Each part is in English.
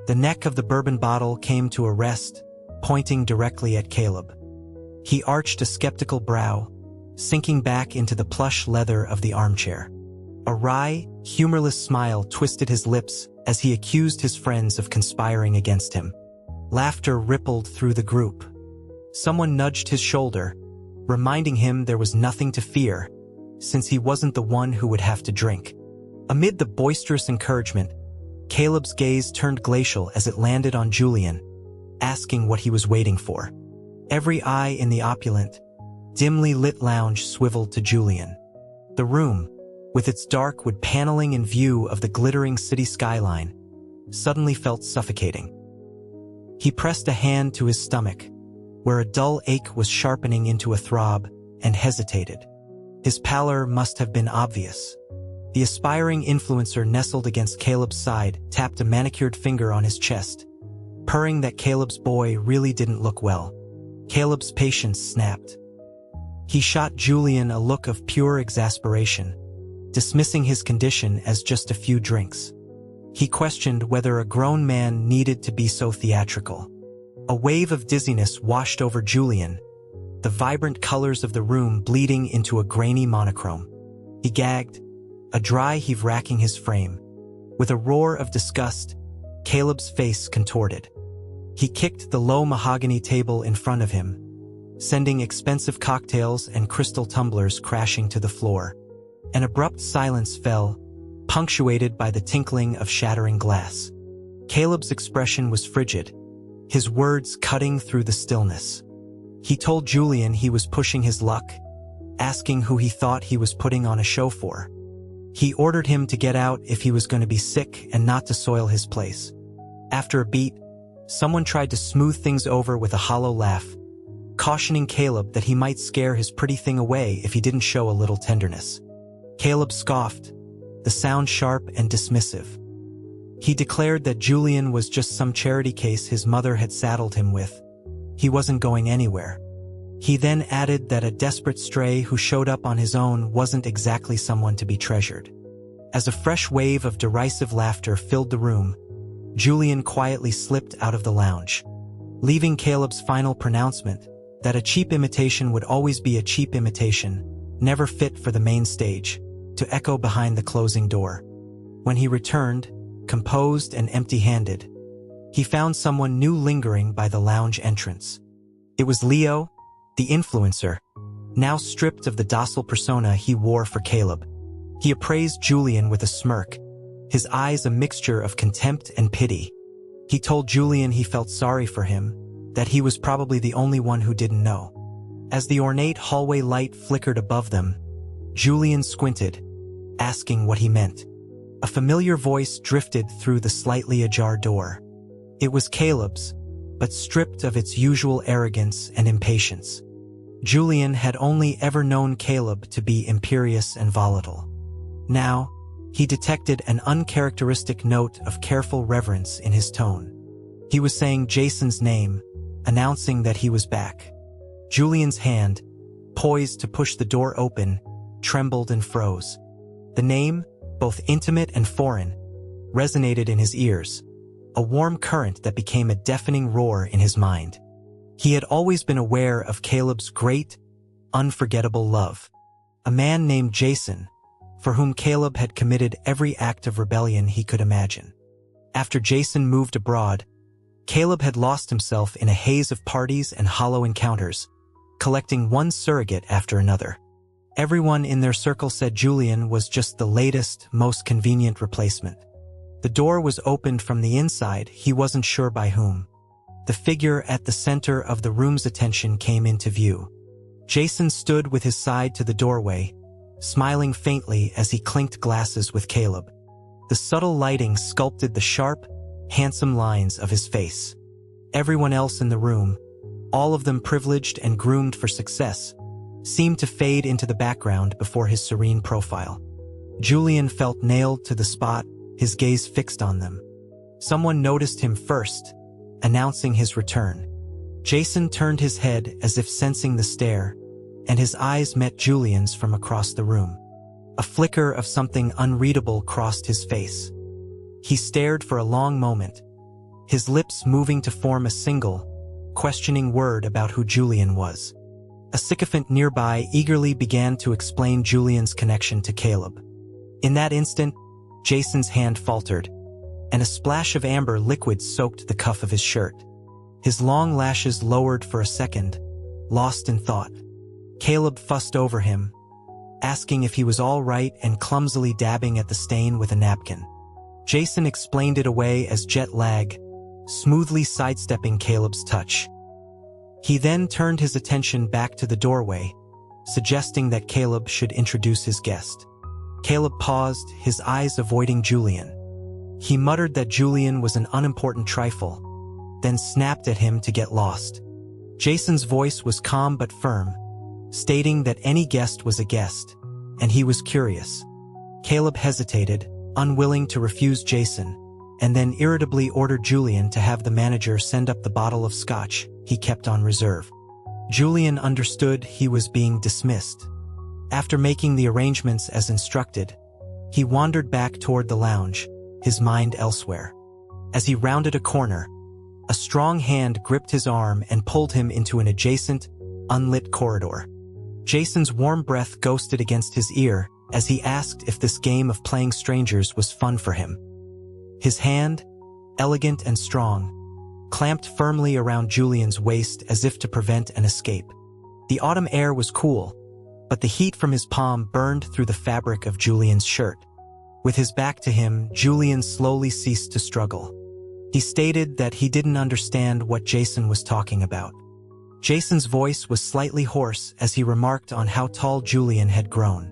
The neck of the bourbon bottle came to a rest, pointing directly at Caleb. He arched a skeptical brow, sinking back into the plush leather of the armchair. A wry, humorless smile twisted his lips as he accused his friends of conspiring against him. Laughter rippled through the group. Someone nudged his shoulder, reminding him there was nothing to fear, since he wasn't the one who would have to drink. Amid the boisterous encouragement, Caleb's gaze turned glacial as it landed on Julian, asking what he was waiting for. Every eye in the opulent, dimly lit lounge swiveled to Julian. The room, with its dark wood paneling and view of the glittering city skyline, suddenly felt suffocating. He pressed a hand to his stomach, where a dull ache was sharpening into a throb, and hesitated. His pallor must have been obvious. The aspiring influencer nestled against Caleb's side tapped a manicured finger on his chest, purring that Caleb's boy really didn't look well. Caleb's patience snapped. He shot Julian a look of pure exasperation, dismissing his condition as just a few drinks. He questioned whether a grown man needed to be so theatrical. A wave of dizziness washed over Julian, the vibrant colors of the room bleeding into a grainy monochrome. He gagged, a dry heave racking his frame. With a roar of disgust, Caleb's face contorted. He kicked the low mahogany table in front of him, sending expensive cocktails and crystal tumblers crashing to the floor. An abrupt silence fell, punctuated by the tinkling of shattering glass. Caleb's expression was frigid, his words cutting through the stillness. He told Julian he was pushing his luck, asking who he thought he was putting on a show for. He ordered him to get out if he was going to be sick and not to soil his place. After a beat, someone tried to smooth things over with a hollow laugh, cautioning Caleb that he might scare his pretty thing away if he didn't show a little tenderness. Caleb scoffed, the sound sharp and dismissive. He declared that Julian was just some charity case his mother had saddled him with. He wasn't going anywhere. He then added that a desperate stray who showed up on his own wasn't exactly someone to be treasured. As a fresh wave of derisive laughter filled the room, Julian quietly slipped out of the lounge, leaving Caleb's final pronouncement that a cheap imitation would always be a cheap imitation, never fit for the main stage, to echo behind the closing door. When he returned, composed and empty-handed, he found someone new lingering by the lounge entrance. It was Leo, the influencer, now stripped of the docile persona he wore for Caleb. He appraised Julian with a smirk, his eyes a mixture of contempt and pity. He told Julian he felt sorry for him, that he was probably the only one who didn't know. As the ornate hallway light flickered above them, Julian squinted, asking what he meant. A familiar voice drifted through the slightly ajar door. It was Caleb's, but stripped of its usual arrogance and impatience. Julian had only ever known Caleb to be imperious and volatile. Now, he detected an uncharacteristic note of careful reverence in his tone. He was saying Jason's name, announcing that he was back. Julian's hand, poised to push the door open, trembled and froze. The name, both intimate and foreign, resonated in his ears, a warm current that became a deafening roar in his mind. He had always been aware of Caleb's great, unforgettable love. A man named Jason, for whom Caleb had committed every act of rebellion he could imagine. After Jason moved abroad, Caleb had lost himself in a haze of parties and hollow encounters, collecting one surrogate after another. Everyone in their circle said Julian was just the latest, most convenient replacement. The door was opened from the inside, he wasn't sure by whom. The figure at the center of the room's attention came into view. Jason stood with his side to the doorway, smiling faintly as he clinked glasses with Caleb. The subtle lighting sculpted the sharp, handsome lines of his face. Everyone else in the room, all of them privileged and groomed for success, seemed to fade into the background before his serene profile. Julian felt nailed to the spot, his gaze fixed on them. Someone noticed him first, announcing his return. Jason turned his head as if sensing the stare, and his eyes met Julian's from across the room. A flicker of something unreadable crossed his face. He stared for a long moment, his lips moving to form a single, questioning word about who Julian was. A sycophant nearby eagerly began to explain Julian's connection to Caleb. In that instant, Jason's hand faltered, and a splash of amber liquid soaked the cuff of his shirt. His long lashes lowered for a second, lost in thought. Caleb fussed over him, asking if he was all right and clumsily dabbing at the stain with a napkin. Jason explained it away as jet lag, smoothly sidestepping Caleb's touch. He then turned his attention back to the doorway, suggesting that Caleb should introduce his guest. Caleb paused, his eyes avoiding Julian. He muttered that Julian was an unimportant trifle, then snapped at him to get lost. Jason's voice was calm but firm, stating that any guest was a guest, and he was curious. Caleb hesitated, unwilling to refuse Jason, and then irritably ordered Julian to have the manager send up the bottle of scotch he kept on reserve. Julian understood he was being dismissed. After making the arrangements as instructed, he wandered back toward the lounge, his mind elsewhere. As he rounded a corner, a strong hand gripped his arm and pulled him into an adjacent, unlit corridor. Jason's warm breath ghosted against his ear as he asked if this game of playing strangers was fun for him. His hand, elegant and strong, clamped firmly around Julian's waist as if to prevent an escape. The autumn air was cool, but the heat from his palm burned through the fabric of Julian's shirt. With his back to him, Julian slowly ceased to struggle. He stated that he didn't understand what Jason was talking about. Jason's voice was slightly hoarse as he remarked on how tall Julian had grown.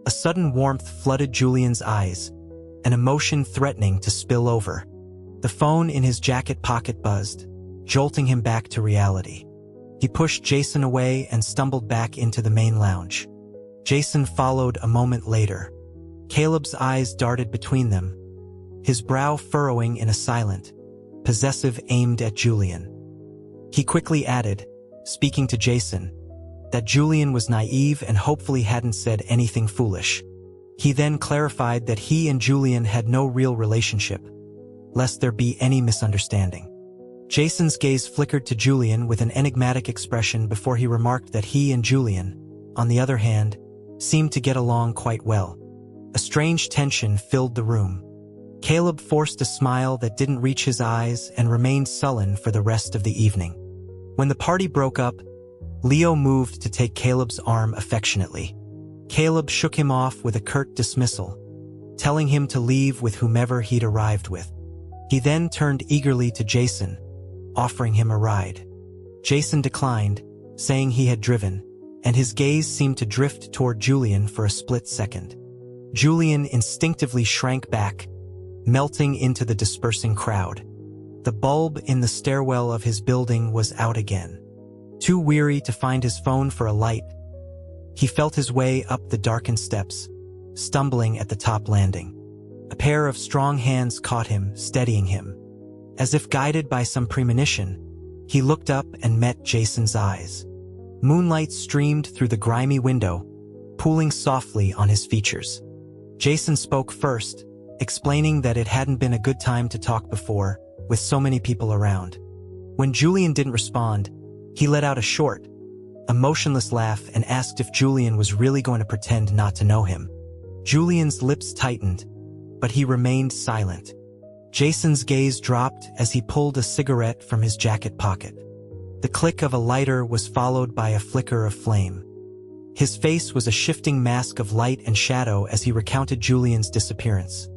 A sudden warmth flooded Julian's eyes, an emotion threatening to spill over. The phone in his jacket pocket buzzed, jolting him back to reality. He pushed Jason away and stumbled back into the main lounge. Jason followed a moment later. Caleb's eyes darted between them, his brow furrowing in a silent, possessive aimed at Julian. He quickly added, speaking to Jason, that Julian was naive and hopefully hadn't said anything foolish. He then clarified that he and Julian had no real relationship, lest there be any misunderstanding. Jason's gaze flickered to Julian with an enigmatic expression before he remarked that he and Julian, on the other hand, seemed to get along quite well. A strange tension filled the room. Caleb forced a smile that didn't reach his eyes and remained sullen for the rest of the evening. When the party broke up, Leo moved to take Caleb's arm affectionately. Caleb shook him off with a curt dismissal, telling him to leave with whomever he'd arrived with. He then turned eagerly to Jason, offering him a ride. Jason declined, saying he had driven, and his gaze seemed to drift toward Julian for a split second. Julian instinctively shrank back, melting into the dispersing crowd. The bulb in the stairwell of his building was out again. Too weary to find his phone for a light, he felt his way up the darkened steps, stumbling at the top landing. A pair of strong hands caught him, steadying him. As if guided by some premonition, he looked up and met Jason's eyes. Moonlight streamed through the grimy window, pooling softly on his features. Jason spoke first, explaining that it hadn't been a good time to talk before, with so many people around. When Julian didn't respond, he let out a short, emotionless laugh and asked if Julian was really going to pretend not to know him. Julian's lips tightened, but he remained silent. Jason's gaze dropped as he pulled a cigarette from his jacket pocket. The click of a lighter was followed by a flicker of flame. His face was a shifting mask of light and shadow as he recounted Julian's disappearance.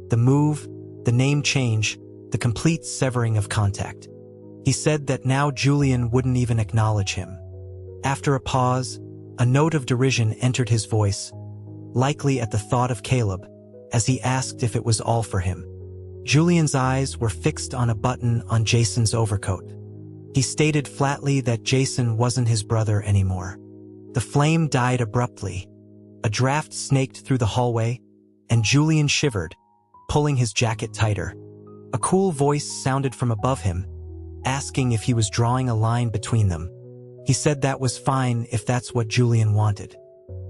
The move, the name change, the complete severing of contact. He said that now Julian wouldn't even acknowledge him. After a pause, a note of derision entered his voice, likely at the thought of Caleb, as he asked if it was all for him. Julian's eyes were fixed on a button on Jason's overcoat. He stated flatly that Jason wasn't his brother anymore. The flame died abruptly. A draft snaked through the hallway, and Julian shivered, pulling his jacket tighter. A cool voice sounded from above him, asking if he was drawing a line between them. He said that was fine if that's what Julian wanted.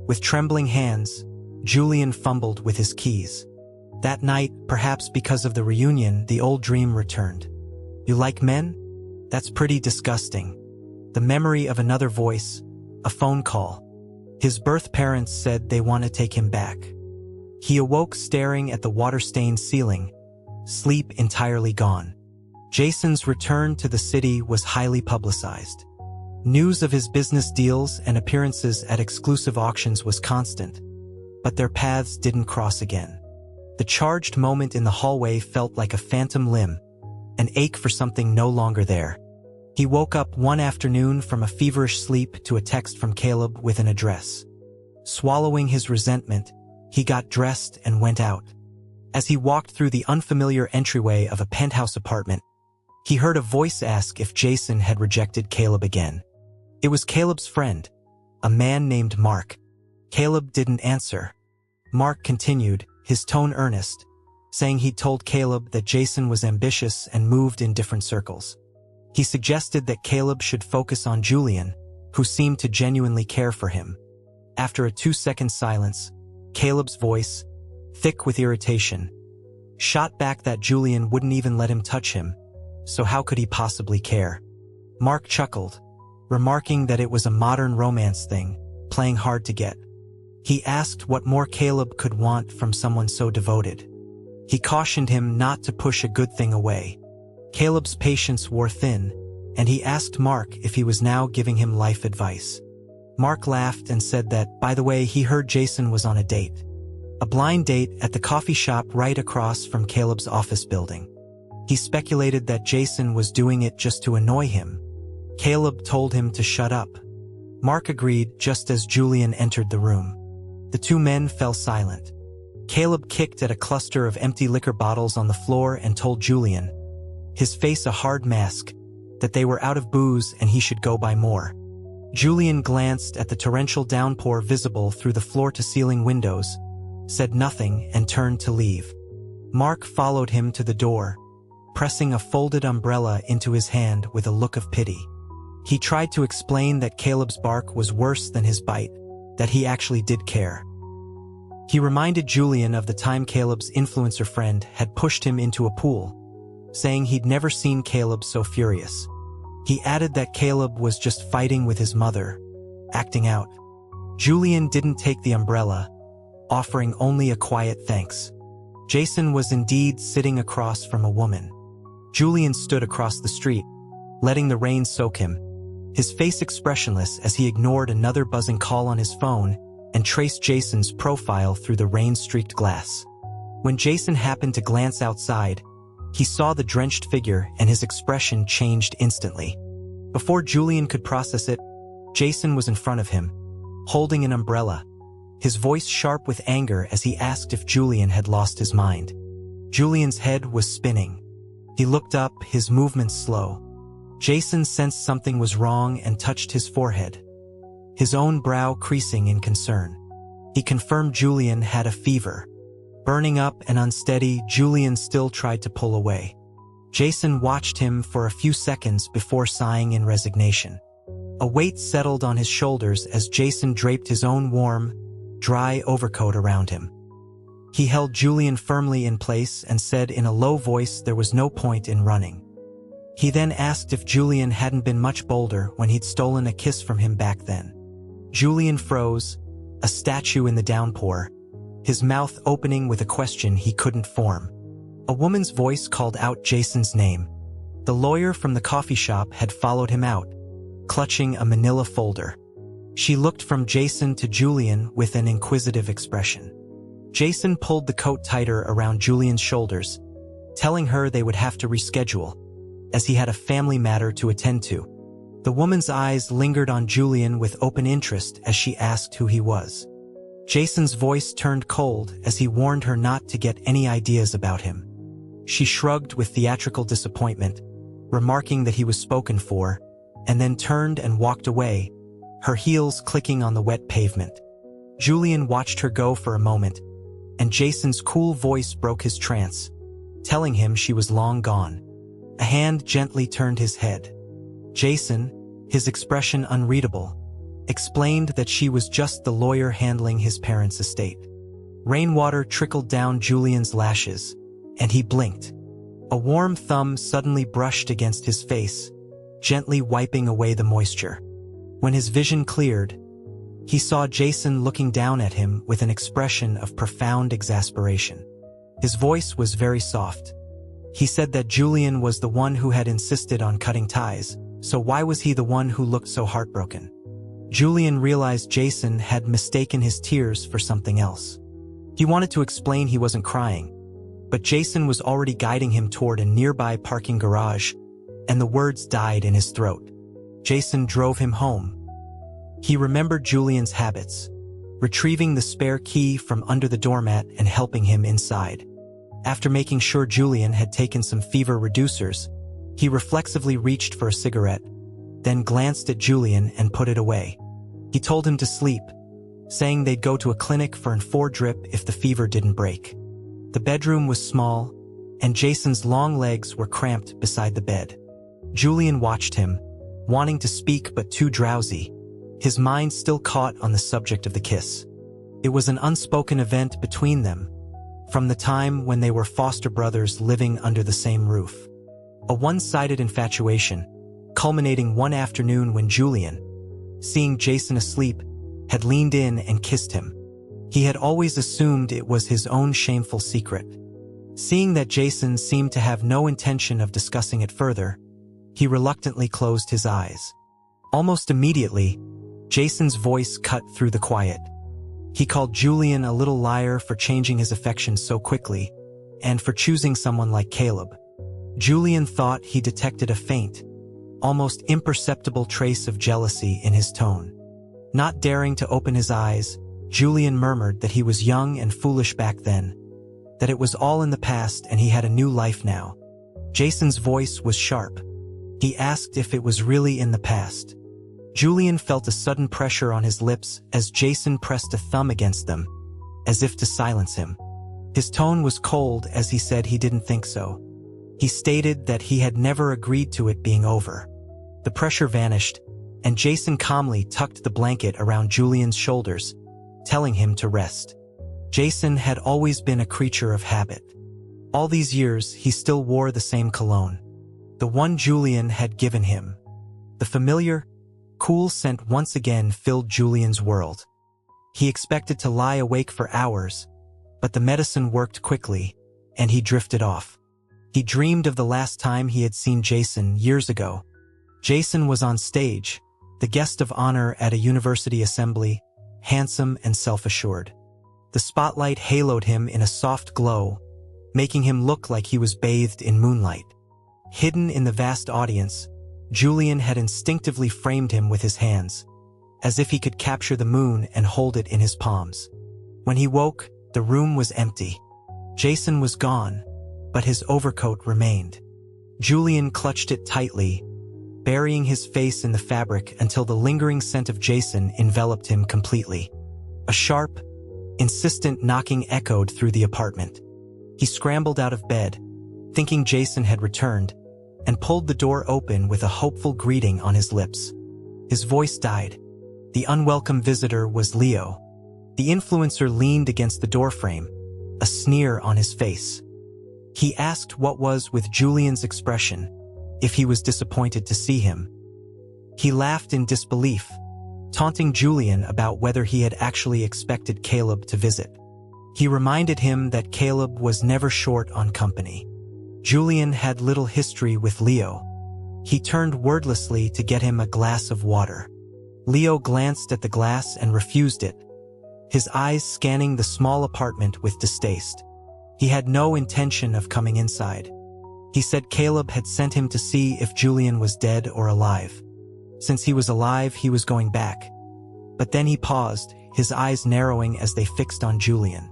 With trembling hands, Julian fumbled with his keys. That night, perhaps because of the reunion, the old dream returned. You like men? That's pretty disgusting. The memory of another voice, a phone call. His birth parents said they want to take him back. He awoke staring at the water-stained ceiling, sleep entirely gone. Jason's return to the city was highly publicized. News of his business deals and appearances at exclusive auctions was constant, but their paths didn't cross again. The charged moment in the hallway felt like a phantom limb, an ache for something no longer there. He woke up one afternoon from a feverish sleep to a text from Caleb with an address. Swallowing his resentment, he got dressed and went out. As he walked through the unfamiliar entryway of a penthouse apartment, he heard a voice ask if Jason had rejected Caleb again. It was Caleb's friend, a man named Mark. Caleb didn't answer. Mark continued, his tone earnest, saying he'd told Caleb that Jason was ambitious and moved in different circles. He suggested that Caleb should focus on Julian, who seemed to genuinely care for him. After a 2-second silence, Caleb's voice, thick with irritation, shot back that Julian wouldn't even let him touch him, so how could he possibly care? Mark chuckled, remarking that it was a modern romance thing, playing hard to get. He asked what more Caleb could want from someone so devoted. He cautioned him not to push a good thing away. Caleb's patience wore thin, and he asked Mark if he was now giving him life advice. Mark laughed and said that, by the way, he heard Jason was on a date. A blind date at the coffee shop right across from Caleb's office building. He speculated that Jason was doing it just to annoy him. Caleb told him to shut up. Mark agreed just as Julian entered the room. The two men fell silent. Caleb kicked at a cluster of empty liquor bottles on the floor and told Julian, his face a hard mask, that they were out of booze and he should go buy more. Julian glanced at the torrential downpour visible through the floor-to-ceiling windows, said nothing and turned to leave. Mark followed him to the door, pressing a folded umbrella into his hand with a look of pity. He tried to explain that Caleb's bark was worse than his bite, that he actually did care. He reminded Julian of the time Caleb's influencer friend had pushed him into a pool, saying he'd never seen Caleb so furious. He added that Caleb was just fighting with his mother, acting out. Julian didn't take the umbrella, offering only a quiet thanks. Jason was indeed sitting across from a woman. Julian stood across the street, letting the rain soak him, his face expressionless as he ignored another buzzing call on his phone and traced Jason's profile through the rain-streaked glass. When Jason happened to glance outside, he saw the drenched figure and his expression changed instantly. Before Julian could process it, Jason was in front of him, holding an umbrella, his voice sharp with anger as he asked if Julian had lost his mind. Julian's head was spinning. He looked up, his movements slow. Jason sensed something was wrong and touched his forehead, his own brow creasing in concern. He confirmed Julian had a fever. Burning up and unsteady, Julian still tried to pull away. Jason watched him for a few seconds before sighing in resignation. A weight settled on his shoulders as Jason draped his own warm, dry overcoat around him. He held Julian firmly in place and said in a low voice there was no point in running. He then asked if Julian hadn't been much bolder when he'd stolen a kiss from him back then. Julian froze, a statue in the downpour, his mouth opening with a question he couldn't form. A woman's voice called out Jason's name. The lawyer from the coffee shop had followed him out, clutching a manila folder. She looked from Jason to Julian with an inquisitive expression. Jason pulled the coat tighter around Julian's shoulders, telling her they would have to reschedule, as he had a family matter to attend to. The woman's eyes lingered on Julian with open interest as she asked who he was. Jason's voice turned cold as he warned her not to get any ideas about him. She shrugged with theatrical disappointment, remarking that he was spoken for, and then turned and walked away, her heels clicking on the wet pavement. Julian watched her go for a moment, and Jason's cool voice broke his trance, telling him she was long gone. A hand gently turned his head. Jason, his expression unreadable, explained that she was just the lawyer handling his parents' estate. Rainwater trickled down Julian's lashes, and he blinked. A warm thumb suddenly brushed against his face, gently wiping away the moisture. When his vision cleared, he saw Jason looking down at him with an expression of profound exasperation. His voice was very soft. He said that Julian was the one who had insisted on cutting ties, so why was he the one who looked so heartbroken? Julian realized Jason had mistaken his tears for something else. He wanted to explain he wasn't crying, but Jason was already guiding him toward a nearby parking garage, and the words died in his throat. Jason drove him home. He remembered Julian's habits, retrieving the spare key from under the doormat and helping him inside. After making sure Julian had taken some fever reducers, he reflexively reached for a cigarette, then glanced at Julian and put it away. He told him to sleep, saying they'd go to a clinic for an 4-drip if the fever didn't break. The bedroom was small, and Jason's long legs were cramped beside the bed. Julian watched him, wanting to speak but too drowsy, his mind still caught on the subject of the kiss. It was an unspoken event between them, from the time when they were foster brothers living under the same roof. A one-sided infatuation, culminating one afternoon when Julian, seeing Jason asleep, had leaned in and kissed him. He had always assumed it was his own shameful secret. Seeing that Jason seemed to have no intention of discussing it further, he reluctantly closed his eyes. Almost immediately, Jason's voice cut through the quiet. He called Julian a little liar for changing his affections so quickly, and for choosing someone like Caleb. Julian thought he detected a faint, almost imperceptible trace of jealousy in his tone. Not daring to open his eyes, Julian murmured that he was young and foolish back then, that it was all in the past and he had a new life now. Jason's voice was sharp. He asked if it was really in the past. Julian felt a sudden pressure on his lips as Jason pressed a thumb against them, as if to silence him. His tone was cold as he said he didn't think so. He stated that he had never agreed to it being over. The pressure vanished, and Jason calmly tucked the blanket around Julian's shoulders, telling him to rest. Jason had always been a creature of habit. All these years, he still wore the same cologne, the one Julian had given him. The familiar, cool scent once again filled Julian's world. He expected to lie awake for hours, but the medicine worked quickly, and he drifted off. He dreamed of the last time he had seen Jason years ago. Jason was on stage, the guest of honor at a university assembly, handsome and self-assured. The spotlight haloed him in a soft glow, making him look like he was bathed in moonlight. Hidden in the vast audience, Julian had instinctively framed him with his hands, as if he could capture the moon and hold it in his palms. When he woke, the room was empty. Jason was gone, but his overcoat remained. Julian clutched it tightly, burying his face in the fabric until the lingering scent of Jason enveloped him completely. A sharp, insistent knocking echoed through the apartment. He scrambled out of bed, thinking Jason had returned, and pulled the door open with a hopeful greeting on his lips. His voice died. The unwelcome visitor was Leo. The influencer leaned against the doorframe, a sneer on his face. He asked what was with Julian's expression, if he was disappointed to see him. He laughed in disbelief, taunting Julian about whether he had actually expected Caleb to visit. He reminded him that Caleb was never short on company. Julian had little history with Leo. He turned wordlessly to get him a glass of water. Leo glanced at the glass and refused it, his eyes scanning the small apartment with distaste. He had no intention of coming inside. He said Caleb had sent him to see if Julian was dead or alive. Since he was alive, he was going back. But then he paused, his eyes narrowing as they fixed on Julian.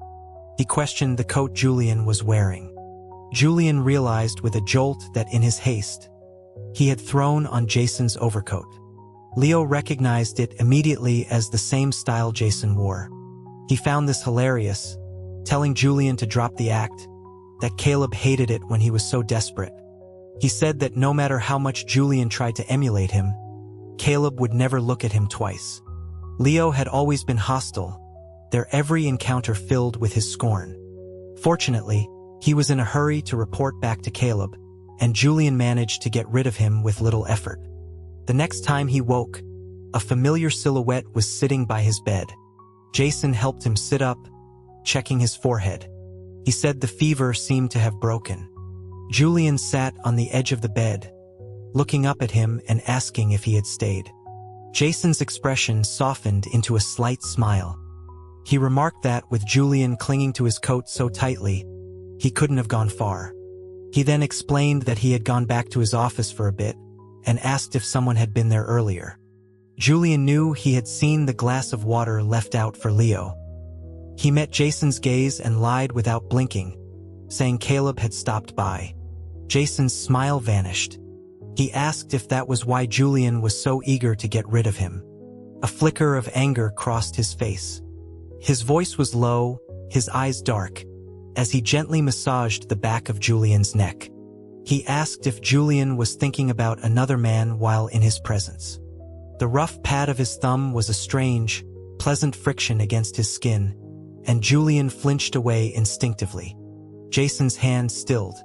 He questioned the coat Julian was wearing. Julian realized with a jolt that in his haste, he had thrown on Jason's overcoat. Leo recognized it immediately as the same style Jason wore. He found this hilarious, telling Julian to drop the act, that Caleb hated it when he was so desperate. He said that no matter how much Julian tried to emulate him, Caleb would never look at him twice. Leo had always been hostile, their every encounter filled with his scorn. Fortunately, He was in a hurry to report back to Caleb, and Julian managed to get rid of him with little effort. The next time he woke, a familiar silhouette was sitting by his bed. Jason helped him sit up, checking his forehead. He said the fever seemed to have broken. Julian sat on the edge of the bed, looking up at him and asking if he had stayed. Jason's expression softened into a slight smile. He remarked that, with Julian clinging to his coat so tightly, he couldn't have gone far. He then explained that he had gone back to his office for a bit and asked if someone had been there earlier. Julian knew he had seen the glass of water left out for Leo. He met Jason's gaze and lied without blinking, saying Caleb had stopped by. Jason's smile vanished. He asked if that was why Julian was so eager to get rid of him. A flicker of anger crossed his face. His voice was low, his eyes dark, as he gently massaged the back of Julian's neck. He asked if Julian was thinking about another man while in his presence. The rough pad of his thumb was a strange, pleasant friction against his skin, and Julian flinched away instinctively. Jason's hand stilled.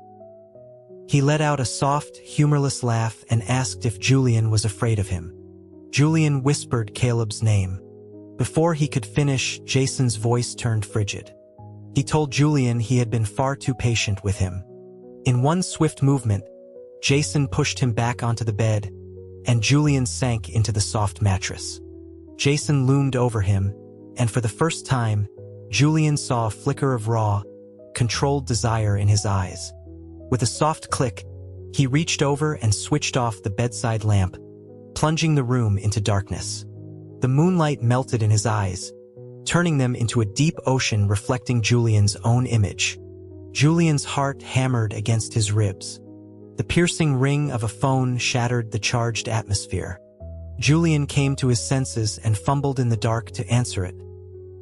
He let out a soft, humorless laugh and asked if Julian was afraid of him. Julian whispered Caleb's name. Before he could finish, Jason's voice turned frigid. He told Julian he had been far too patient with him. In one swift movement, Jason pushed him back onto the bed, and Julian sank into the soft mattress. Jason loomed over him, and for the first time, Julian saw a flicker of raw, controlled desire in his eyes. With a soft click, he reached over and switched off the bedside lamp, plunging the room into darkness. The moonlight melted in his eyes, turning them into a deep ocean reflecting Julian's own image. Julian's heart hammered against his ribs. The piercing ring of a phone shattered the charged atmosphere. Julian came to his senses and fumbled in the dark to answer it,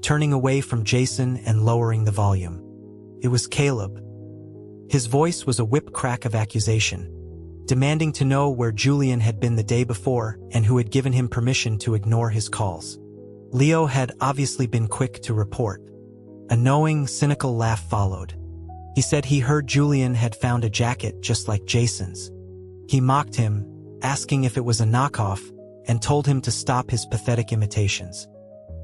turning away from Jason and lowering the volume. It was Caleb. His voice was a whip crack of accusation, demanding to know where Julian had been the day before and who had given him permission to ignore his calls. Leo had obviously been quick to report. A knowing, cynical laugh followed. He said he heard Julian had found a jacket just like Jason's. He mocked him, asking if it was a knockoff, and told him to stop his pathetic imitations.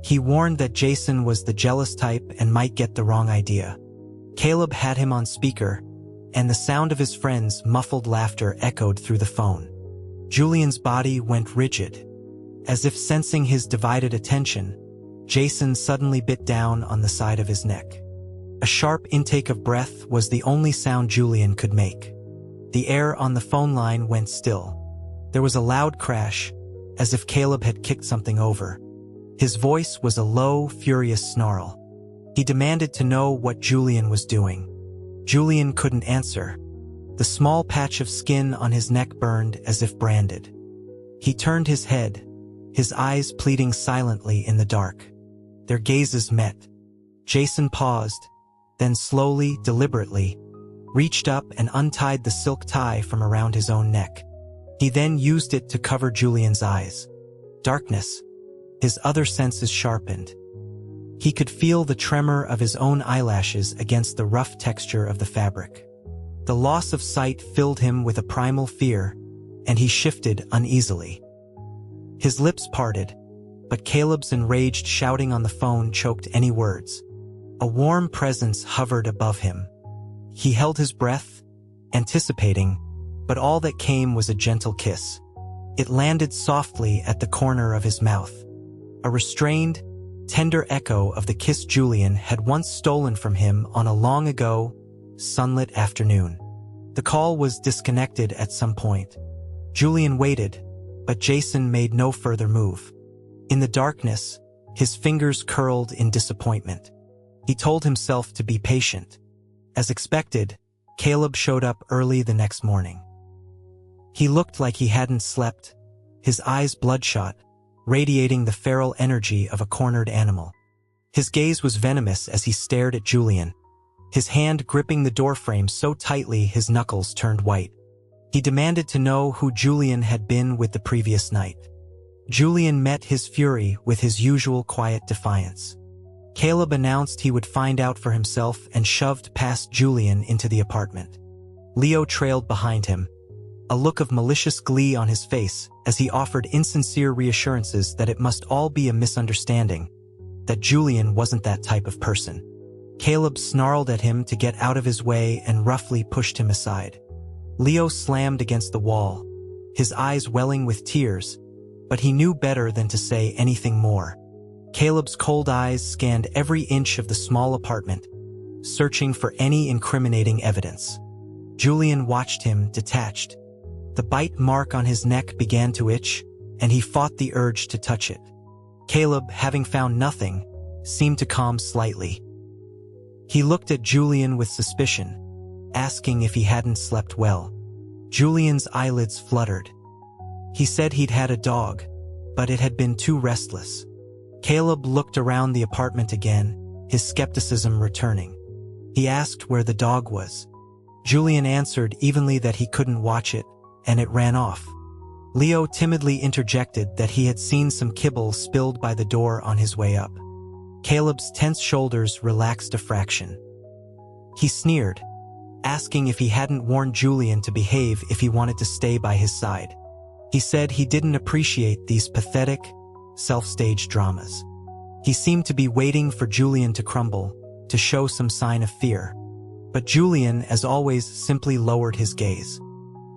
He warned that Jason was the jealous type and might get the wrong idea. Caleb had him on speaker, and the sound of his friend's muffled laughter echoed through the phone. Julian's body went rigid. As if sensing his divided attention, Jason suddenly bit down on the side of his neck. A sharp intake of breath was the only sound Julian could make. The air on the phone line went still. There was a loud crash, as if Caleb had kicked something over. His voice was a low, furious snarl. He demanded to know what Julian was doing. Julian couldn't answer. The small patch of skin on his neck burned as if branded. He turned his head, his eyes pleading silently in the dark. Their gazes met. Jason paused, then slowly, deliberately, reached up and untied the silk tie from around his own neck. He then used it to cover Julian's eyes. Darkness. His other senses sharpened. He could feel the tremor of his own eyelashes against the rough texture of the fabric. The loss of sight filled him with a primal fear, and he shifted uneasily. His lips parted, but Caleb's enraged shouting on the phone choked any words. A warm presence hovered above him. He held his breath, anticipating, but all that came was a gentle kiss. It landed softly at the corner of his mouth. A restrained, tender echo of the kiss Julian had once stolen from him on a long-ago, sunlit afternoon. The call was disconnected at some point. Julian waited, but Jason made no further move. In the darkness, his fingers curled in disappointment. He told himself to be patient. As expected, Caleb showed up early the next morning. He looked like he hadn't slept, his eyes bloodshot, radiating the feral energy of a cornered animal. His gaze was venomous as he stared at Julian, his hand gripping the doorframe so tightly his knuckles turned white. He demanded to know who Julian had been with the previous night. Julian met his fury with his usual quiet defiance. Caleb announced he would find out for himself and shoved past Julian into the apartment. Leo trailed behind him, a look of malicious glee on his face as he offered insincere reassurances that it must all be a misunderstanding, that Julian wasn't that type of person. Caleb snarled at him to get out of his way and roughly pushed him aside. Leo slammed against the wall, his eyes welling with tears, but he knew better than to say anything more. Caleb's cold eyes scanned every inch of the small apartment, searching for any incriminating evidence. Julian watched him, detached. The bite mark on his neck began to itch, and he fought the urge to touch it. Caleb, having found nothing, seemed to calm slightly. He looked at Julian with suspicion, asking if he hadn't slept well. Julian's eyelids fluttered. He said he'd had a dog, but it had been too restless. Caleb looked around the apartment again, his skepticism returning. He asked where the dog was. Julian answered evenly that he couldn't watch it, and it ran off. Leo timidly interjected that he had seen some kibble spilled by the door on his way up. Caleb's tense shoulders relaxed a fraction. He sneered, asking if he hadn't warned Julian to behave if he wanted to stay by his side. He said he didn't appreciate these pathetic, self-staged dramas. He seemed to be waiting for Julian to crumble, to show some sign of fear. But Julian, as always, simply lowered his gaze.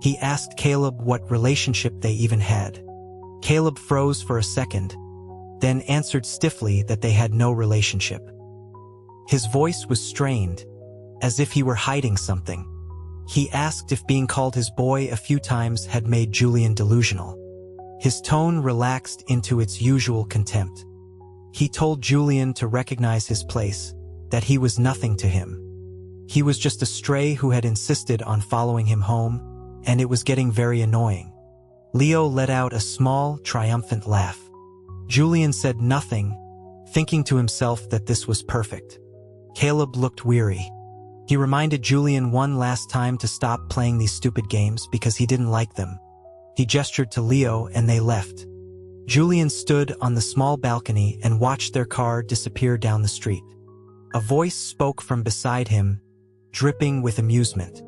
He asked Caleb what relationship they even had. Caleb froze for a second, then answered stiffly that they had no relationship. His voice was strained, as if he were hiding something. He asked if being called his boy a few times had made Julian delusional. His tone relaxed into its usual contempt. He told Julian to recognize his place, that he was nothing to him. He was just a stray who had insisted on following him home, and it was getting very annoying. Leo let out a small, triumphant laugh. Julian said nothing, thinking to himself that this was perfect. Caleb looked weary. He reminded Julian one last time to stop playing these stupid games because he didn't like them. He gestured to Leo and they left. Julian stood on the small balcony and watched their car disappear down the street. A voice spoke from beside him, dripping with amusement.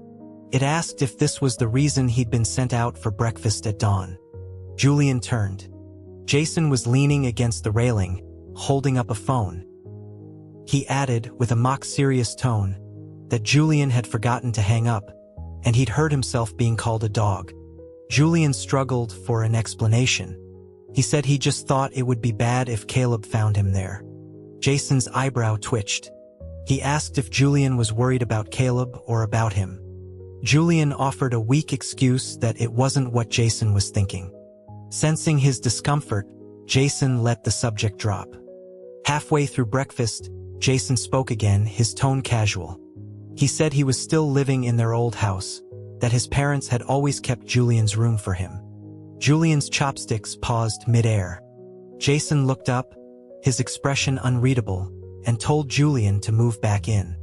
It asked if this was the reason he'd been sent out for breakfast at dawn. Julian turned. Jason was leaning against the railing, holding up a phone. He added, with a mock-serious tone, that Julian had forgotten to hang up, and he'd heard himself being called a dog. Julian struggled for an explanation. He said he just thought it would be bad if Caleb found him there. Jason's eyebrow twitched. He asked if Julian was worried about Caleb or about him. Julian offered a weak excuse that it wasn't what Jason was thinking. Sensing his discomfort, Jason let the subject drop. Halfway through breakfast, Jason spoke again, his tone casual. He said he was still living in their old house, that his parents had always kept Julian's room for him. Julian's chopsticks paused mid-air. Jason looked up, his expression unreadable, and told Julian to move back in.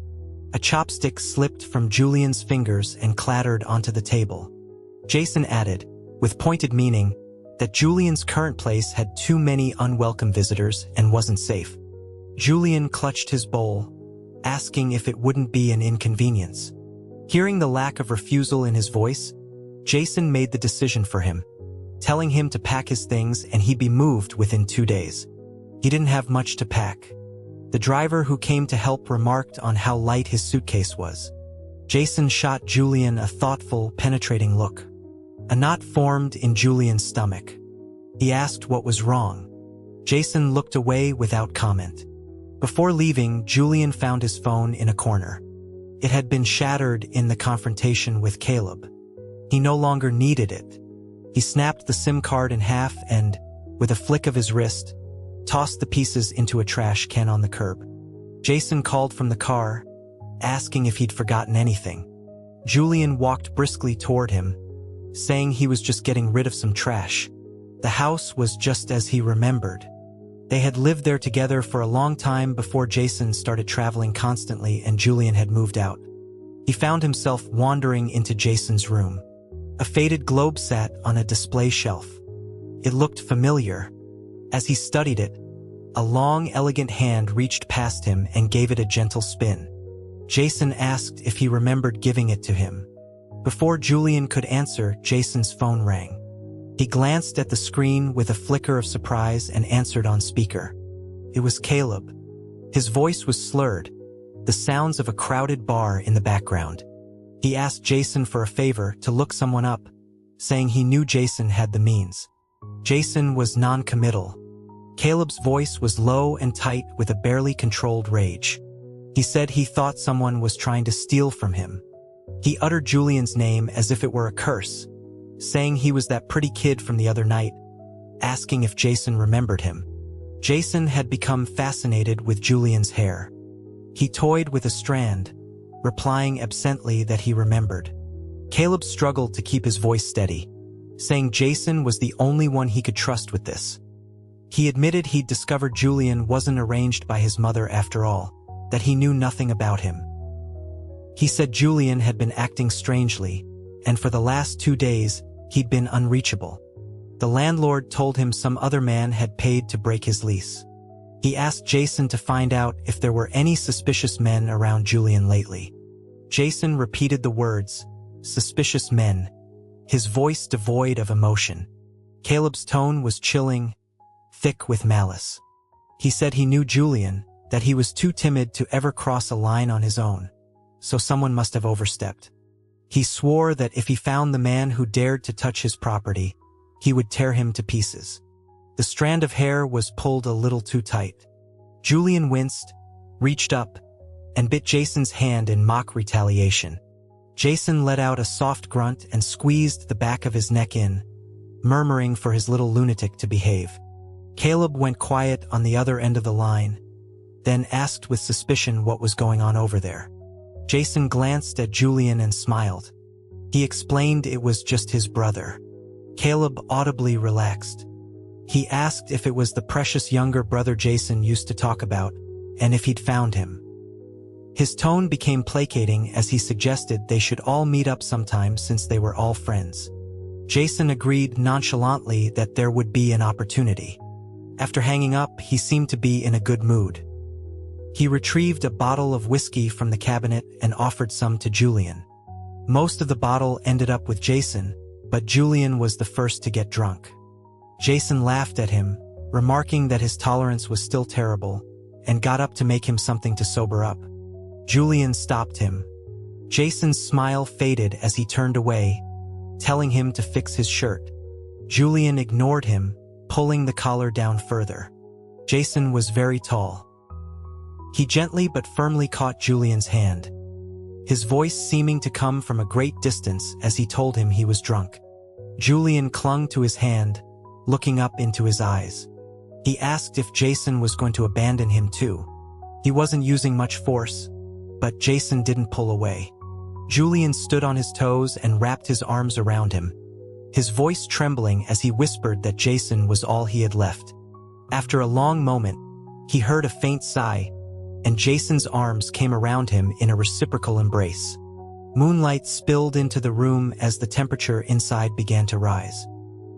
A chopstick slipped from Julian's fingers and clattered onto the table. Jason added, with pointed meaning, that Julian's current place had too many unwelcome visitors and wasn't safe. Julian clutched his bowl, asking if it wouldn't be an inconvenience. Hearing the lack of refusal in his voice, Jason made the decision for him, telling him to pack his things and he'd be moved within 2 days. He didn't have much to pack. The driver who came to help remarked on how light his suitcase was. Jason shot Julian a thoughtful, penetrating look. A knot formed in Julian's stomach. He asked what was wrong. Jason looked away without comment. Before leaving, Julian found his phone in a corner. It had been shattered in the confrontation with Caleb. He no longer needed it. He snapped the SIM card in half and, with a flick of his wrist, tossed the pieces into a trash can on the curb. Jason called from the car, asking if he'd forgotten anything. Julian walked briskly toward him, saying he was just getting rid of some trash. The house was just as he remembered. They had lived there together for a long time before Jason started traveling constantly and Julian had moved out. He found himself wandering into Jason's room. A faded globe sat on a display shelf. It looked familiar. As he studied it, A long, elegant hand reached past him and gave it a gentle spin. Jason asked if he remembered giving it to him. Before Julian could answer, Jason's phone rang. He glanced at the screen with a flicker of surprise and answered on speaker. It was Caleb. His voice was slurred, the sounds of a crowded bar in the background. He asked Jason for a favor to look someone up, saying he knew Jason had the means. Jason was non-committal. Caleb's voice was low and tight with a barely controlled rage. He said he thought someone was trying to steal from him. He uttered Julian's name as if it were a curse, saying he was that pretty kid from the other night, asking if Jason remembered him. Jason had become fascinated with Julian's hair. He toyed with a strand, replying absently that he remembered. Caleb struggled to keep his voice steady, saying Jason was the only one he could trust with this. He admitted he'd discovered Julian wasn't arranged by his mother after all, that he knew nothing about him. He said Julian had been acting strangely, and for the last 2 days, he'd been unreachable. The landlord told him some other man had paid to break his lease. He asked Jason to find out if there were any suspicious men around Julian lately. Jason repeated the words, "suspicious men," his voice devoid of emotion. Caleb's tone was chilling, thick with malice. He said he knew Julian, that he was too timid to ever cross a line on his own, so someone must have overstepped. He swore that if he found the man who dared to touch his property, he would tear him to pieces. The strand of hair was pulled a little too tight. Julian winced, reached up, and bit Jason's hand in mock retaliation. Jason let out a soft grunt and squeezed the back of his neck in, murmuring for his little lunatic to behave. Caleb went quiet on the other end of the line, then asked with suspicion what was going on over there. Jason glanced at Julian and smiled. He explained it was just his brother. Caleb audibly relaxed. He asked if it was the precious younger brother Jason used to talk about, and if he'd found him. His tone became placating as he suggested they should all meet up sometime since they were all friends. Jason agreed nonchalantly that there would be an opportunity. After hanging up, he seemed to be in a good mood. He retrieved a bottle of whiskey from the cabinet and offered some to Julian. Most of the bottle ended up with Jason, but Julian was the first to get drunk. Jason laughed at him, remarking that his tolerance was still terrible, and got up to make him something to sober up. Julian stopped him. Jason's smile faded as he turned away, telling him to fix his shirt. Julian ignored him, pulling the collar down further. Jason was very tall. He gently but firmly caught Julian's hand, his voice seeming to come from a great distance as he told him he was drunk. Julian clung to his hand, looking up into his eyes. He asked if Jason was going to abandon him too. He wasn't using much force, but Jason didn't pull away. Julian stood on his toes and wrapped his arms around him, his voice trembling as he whispered that Jason was all he had left. After a long moment, he heard a faint sigh, and Jason's arms came around him in a reciprocal embrace. Moonlight spilled into the room as the temperature inside began to rise.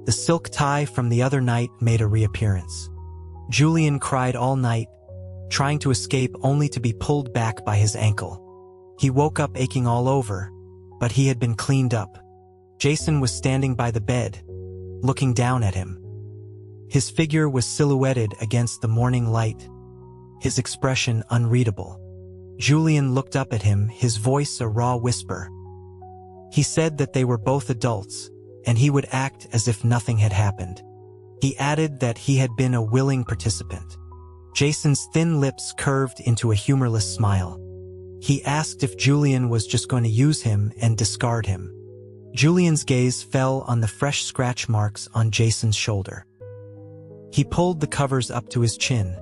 The silk tie from the other night made a reappearance. Julian cried all night, trying to escape only to be pulled back by his ankle. He woke up aching all over, but he had been cleaned up. Jason was standing by the bed, looking down at him. His figure was silhouetted against the morning light, his expression unreadable. Julian looked up at him, his voice a raw whisper. He said that they were both adults, and he would act as if nothing had happened. He added that he had been a willing participant. Jason's thin lips curved into a humorless smile. He asked if Julian was just going to use him and discard him. Julian's gaze fell on the fresh scratch marks on Jason's shoulder. He pulled the covers up to his chin,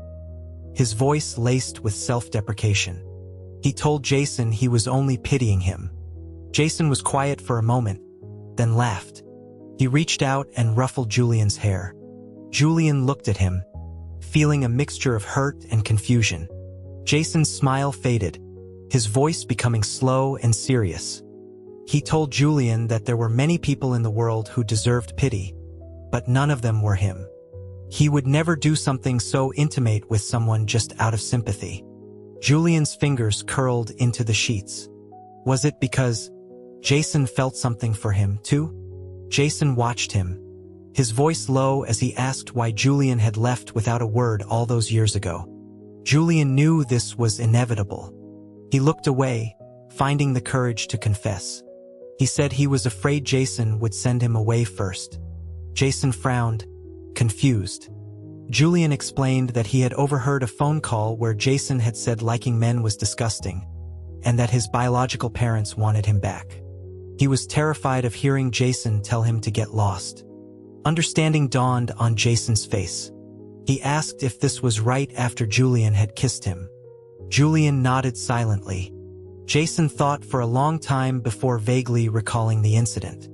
his voice laced with self-deprecation. He told Jason he was only pitying him. Jason was quiet for a moment, then laughed. He reached out and ruffled Julian's hair. Julian looked at him, feeling a mixture of hurt and confusion. Jason's smile faded, his voice becoming slow and serious. He told Julian that there were many people in the world who deserved pity, but none of them were him. He would never do something so intimate with someone just out of sympathy. Julian's fingers curled into the sheets. Was it because Jason felt something for him, too? Jason watched him, his voice low as he asked why Julian had left without a word all those years ago. Julian knew this was inevitable. He looked away, finding the courage to confess. He said he was afraid Jason would send him away first. Jason frowned, confused. Julian explained that he had overheard a phone call where Jason had said liking men was disgusting, and that his biological parents wanted him back. He was terrified of hearing Jason tell him to get lost. Understanding dawned on Jason's face. He asked if this was right after Julian had kissed him. Julian nodded silently. Jason thought for a long time before vaguely recalling the incident.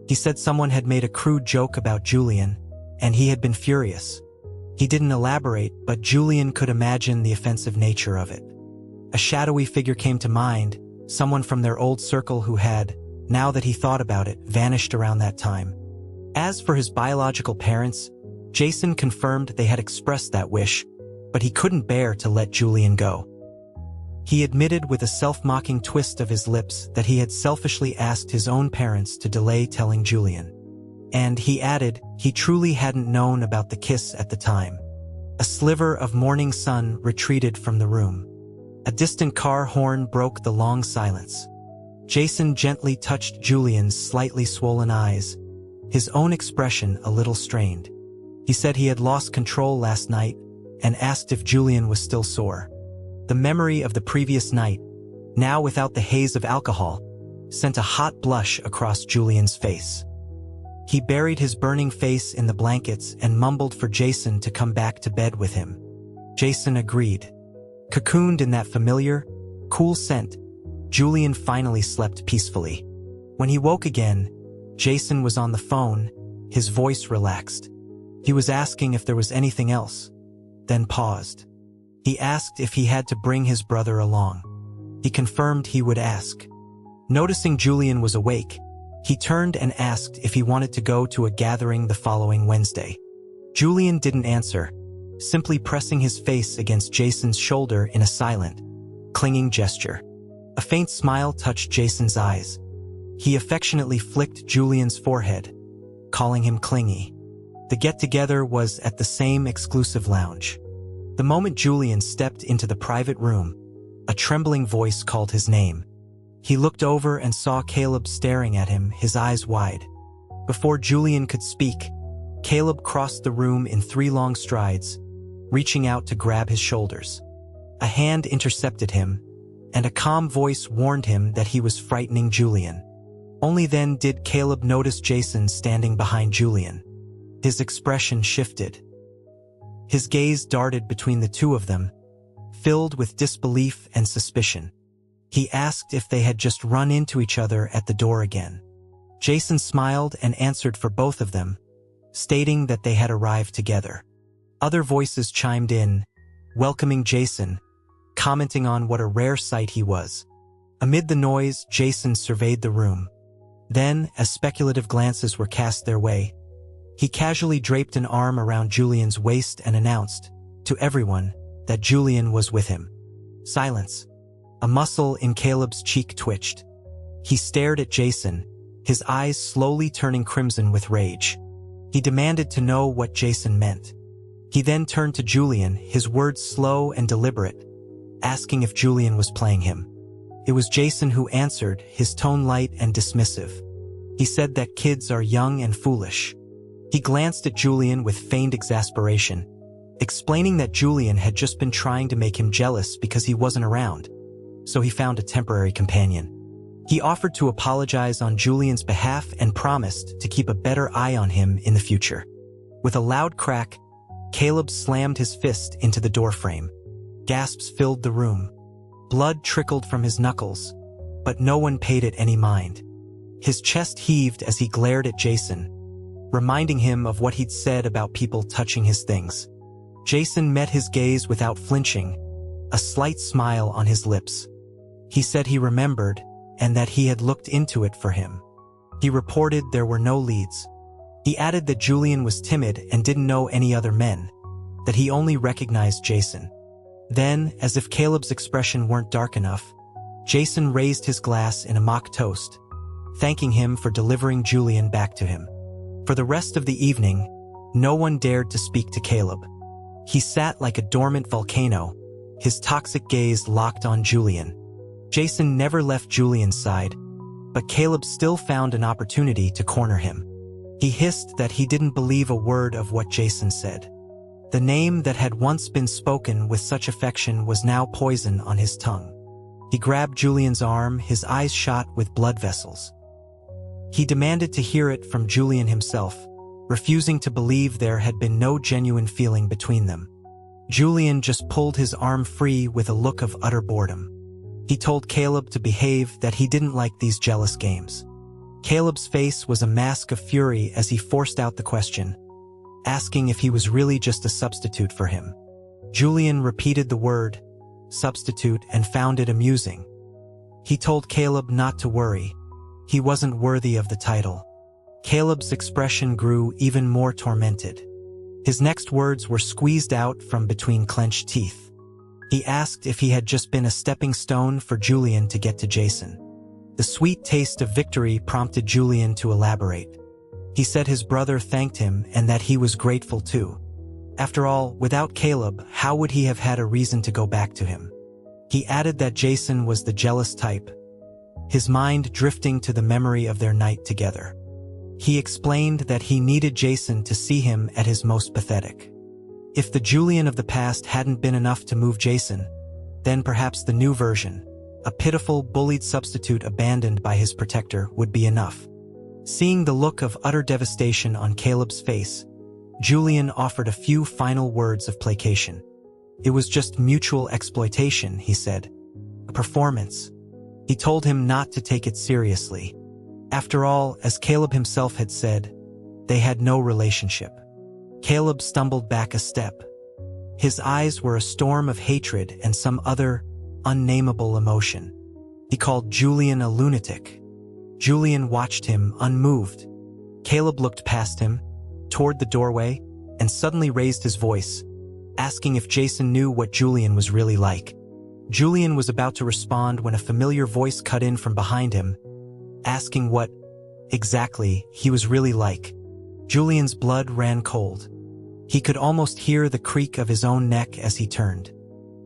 He said someone had made a crude joke about Julian, and he had been furious. He didn't elaborate, but Julian could imagine the offensive nature of it. A shadowy figure came to mind, someone from their old circle who had, now that he thought about it, vanished around that time. As for his biological parents, Jason confirmed they had expressed that wish, but he couldn't bear to let Julian go. He admitted with a self-mocking twist of his lips that he had selfishly asked his own parents to delay telling Julian. And he added he truly hadn't known about the kiss at the time. A sliver of morning sun retreated from the room. A distant car horn broke the long silence. Jason gently touched Julian's slightly swollen eyes, his own expression a little strained. He said he had lost control last night and asked if Julian was still sore. The memory of the previous night, now without the haze of alcohol, sent a hot blush across Julian's face. He buried his burning face in the blankets and mumbled for Jason to come back to bed with him. Jason agreed. Cocooned in that familiar, cool scent, Julian finally slept peacefully. When he woke again, Jason was on the phone, his voice relaxed. He was asking if there was anything else, then paused. He asked if he had to bring his brother along. He confirmed he would ask. Noticing Julian was awake, he turned and asked if he wanted to go to a gathering the following Wednesday. Julian didn't answer, simply pressing his face against Jason's shoulder in a silent, clinging gesture. A faint smile touched Jason's eyes. He affectionately flicked Julian's forehead, calling him clingy. The get-together was at the same exclusive lounge. The moment Julian stepped into the private room, a trembling voice called his name. He looked over and saw Caleb staring at him, his eyes wide. Before Julian could speak, Caleb crossed the room in 3 long strides, reaching out to grab his shoulders. A hand intercepted him, and a calm voice warned him that he was frightening Julian. Only then did Caleb notice Jason standing behind Julian. His expression shifted. His gaze darted between the two of them, filled with disbelief and suspicion. He asked if they had just run into each other at the door again. Jason smiled and answered for both of them, stating that they had arrived together. Other voices chimed in, welcoming Jason, commenting on what a rare sight he was. Amid the noise, Jason surveyed the room. Then, as speculative glances were cast their way, he casually draped an arm around Julian's waist and announced, to everyone, that Julian was with him. Silence. A muscle in Caleb's cheek twitched. He stared at Jason, his eyes slowly turning crimson with rage. He demanded to know what Jason meant. He then turned to Julian, his words slow and deliberate, asking if Julian was playing him. It was Jason who answered, his tone light and dismissive. He said that kids are young and foolish. He glanced at Julian with feigned exasperation, explaining that Julian had just been trying to make him jealous because he wasn't around, so he found a temporary companion. He offered to apologize on Julian's behalf and promised to keep a better eye on him in the future. With a loud crack, Caleb slammed his fist into the doorframe. Gasps filled the room. Blood trickled from his knuckles, but no one paid it any mind. His chest heaved as he glared at Jason, reminding him of what he'd said about people touching his things. Jason met his gaze without flinching, a slight smile on his lips. He said he remembered and that he had looked into it for him. He reported there were no leads. He added that Julian was timid and didn't know any other men, that he only recognized Jason. Then, as if Caleb's expression weren't dark enough, Jason raised his glass in a mock toast, thanking him for delivering Julian back to him. For the rest of the evening, no one dared to speak to Caleb. He sat like a dormant volcano, his toxic gaze locked on Julian. Jason never left Julian's side, but Caleb still found an opportunity to corner him. He hissed that he didn't believe a word of what Jason said. The name that had once been spoken with such affection was now poison on his tongue. He grabbed Julian's arm, his eyes shot with blood vessels. He demanded to hear it from Julian himself, refusing to believe there had been no genuine feeling between them. Julian just pulled his arm free with a look of utter boredom. He told Caleb to behave, that he didn't like these jealous games. Caleb's face was a mask of fury as he forced out the question, asking if he was really just a substitute for him. Julian repeated the word, substitute, and found it amusing. He told Caleb not to worry. He wasn't worthy of the title. Caleb's expression grew even more tormented. His next words were squeezed out from between clenched teeth. He asked if he had just been a stepping stone for Julian to get to Jason. The sweet taste of victory prompted Julian to elaborate. He said his brother thanked him and that he was grateful too. After all, without Caleb, how would he have had a reason to go back to him? He added that Jason was the jealous type, his mind drifting to the memory of their night together. He explained that he needed Jason to see him at his most pathetic. If the Julian of the past hadn't been enough to move Jason, then perhaps the new version, a pitiful, bullied substitute abandoned by his protector, would be enough. Seeing the look of utter devastation on Caleb's face, Julian offered a few final words of placation. It was just mutual exploitation, he said. A performance. He told him not to take it seriously. After all, as Caleb himself had said, they had no relationship. Caleb stumbled back a step. His eyes were a storm of hatred and some other, unnameable emotion. He called Julian a lunatic. Julian watched him, unmoved. Caleb looked past him, toward the doorway, and suddenly raised his voice, asking if Jason knew what Julian was really like. Julian was about to respond when a familiar voice cut in from behind him, asking what, exactly, he was really like. Julian's blood ran cold. He could almost hear the creak of his own neck as he turned.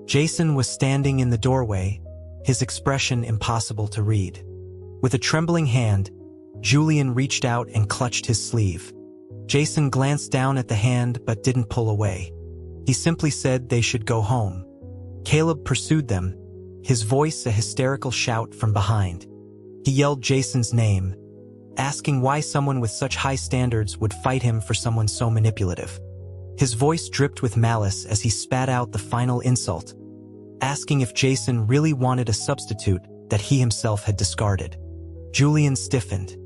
Jason was standing in the doorway, his expression impossible to read. With a trembling hand, Julian reached out and clutched his sleeve. Jason glanced down at the hand but didn't pull away. He simply said they should go home. Caleb pursued them, his voice a hysterical shout from behind. He yelled Jason's name, asking why someone with such high standards would fight him for someone so manipulative. His voice dripped with malice as he spat out the final insult, asking if Jason really wanted a substitute that he himself had discarded. Julian stiffened.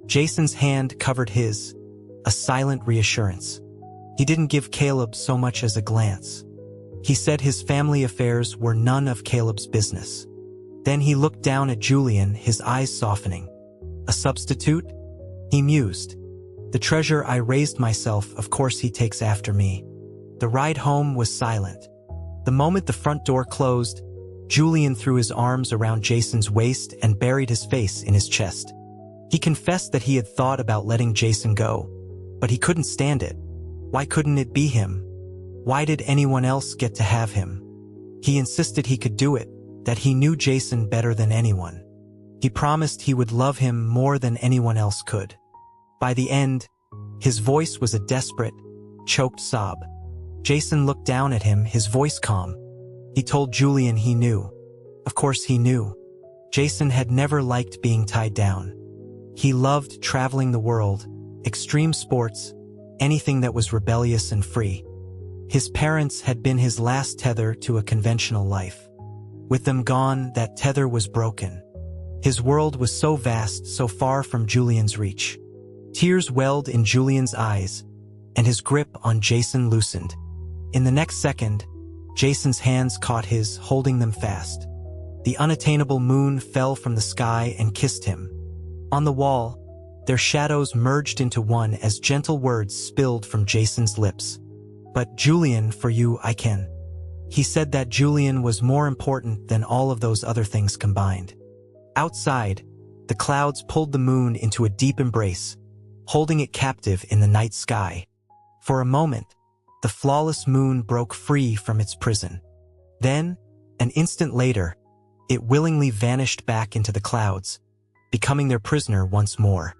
Jason's hand covered his, a silent reassurance. He didn't give Caleb so much as a glance. He said his family affairs were none of Caleb's business. Then he looked down at Julian, his eyes softening. A substitute? He mused. The treasure I raised myself, of course he takes after me. The ride home was silent. The moment the front door closed, Julian threw his arms around Jason's waist and buried his face in his chest. He confessed that he had thought about letting Jason go, but he couldn't stand it. Why couldn't it be him? Why did anyone else get to have him? He insisted he could do it, that he knew Jason better than anyone. He promised he would love him more than anyone else could. By the end, his voice was a desperate, choked sob. Jason looked down at him, his voice calm. He told Julian he knew. Of course he knew. Jason had never liked being tied down. He loved traveling the world, extreme sports, anything that was rebellious and free. His parents had been his last tether to a conventional life. With them gone, that tether was broken. His world was so vast, so far from Julian's reach. Tears welled in Julian's eyes, and his grip on Jason loosened. In the next second, Jason's hands caught his, holding them fast. The unattainable moon fell from the sky and kissed him. On the wall, Their shadows merged into one as gentle words spilled from Jason's lips. "But Julian, for you I can." He said that Julian was more important than all of those other things combined. Outside, the clouds pulled the moon into a deep embrace, holding it captive in the night sky. For a moment, the flawless moon broke free from its prison. Then, an instant later, it willingly vanished back into the clouds, becoming their prisoner once more.